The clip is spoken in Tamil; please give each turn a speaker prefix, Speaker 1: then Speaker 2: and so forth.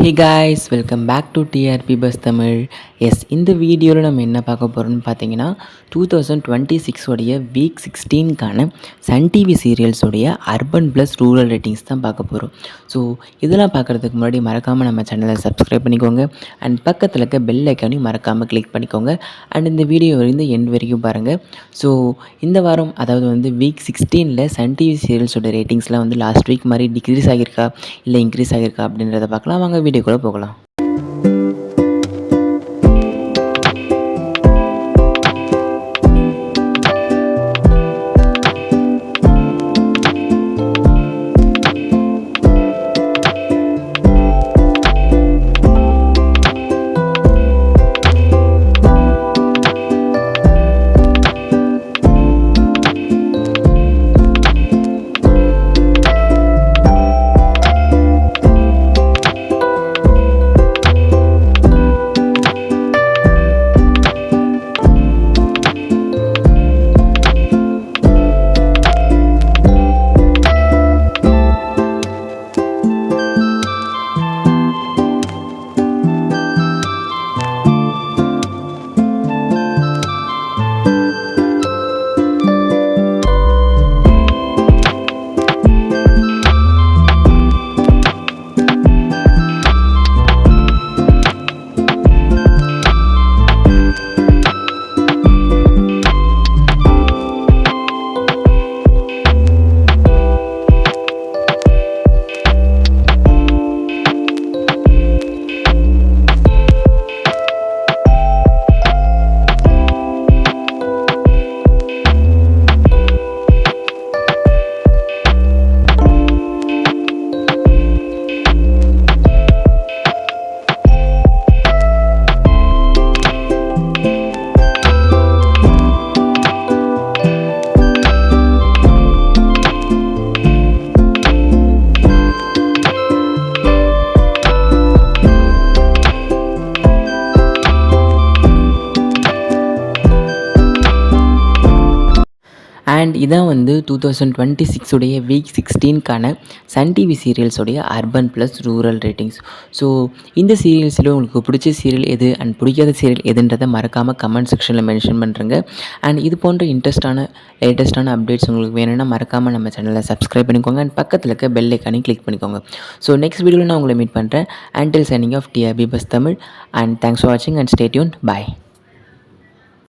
Speaker 1: Hey guys, welcome back to TRP buzz Tamil. இந்த வீடியோவில் நம்ம என்ன பார்க்க போகிறோம்னு பார்த்தீங்கன்னா 2026 உடைய வீக் 16க்கான சன் டிவி சீரியல்ஸோடைய அர்பன் ப்ளஸ் ரூரல் ரேட்டிங்ஸ் தான் பார்க்க போகிறோம். ஸோ இதெல்லாம் பார்க்குறதுக்கு முன்னாடி மறக்காமல் நம்ம சேனலை சப்ஸ்கிரைப் பண்ணிக்கோங்க. அண்ட் பக்கத்தில் இருக்க பெல் ஐக்கானையும் மறக்காமல் கிளிக் பண்ணிக்கோங்க. அண்ட் இந்த வீடியோ வந்து எண்ட் வரைக்கும் பாருங்கள். ஸோ இந்த வாரம் அதாவது வீக் 16ல் சன் டிவி சீரியல்ஸோட ரேட்டிங்ஸ்லாம் லாஸ்ட் வீக் மாதிரி டிக்ரீஸ் ஆகியிருக்கா இல்லை இன்க்ரீஸ் ஆகியிருக்கா அப்படின்றத பார்க்கலாம். வாங்க வீடியோக்குள்ளே போகலாம். அண்ட் இதான் 2026 உடைய வீக் 16க்கான சன் டிவி சீரியல்ஸோடைய urban plus rural ratings. So இந்த சீரியல்ஸில் உங்களுக்கு பிடிச்ச சீரியல் எது அண்ட் பிடிக்காத சீரியல் எதுன்றதை மறக்காமல் கமெண்ட் செக்ஷனில் மென்ஷன் பண்ணுறேங்க. அண்ட் இது போன்ற லேட்டஸ்ட்டான அப்டேட்ஸ் உங்களுக்கு வேணும்னா மறக்காமல் நம்ம சேனலை சப்ஸ்கிரைப் பண்ணிக்கோங்க. அண்ட் பக்கத்தில் இருக்க பெல் ஐக்கானையும் கிளிக் பண்ணிக்கோங்க. ஸோ நெக்ஸ்ட் வீடியோவில் நான் உங்களை மீட் பண்ணுறேன். Until signing off TRP buzz Tamil. And thanks for வாட்சிங் அண்ட் ஸ்டே டியூன்ட். பாய்.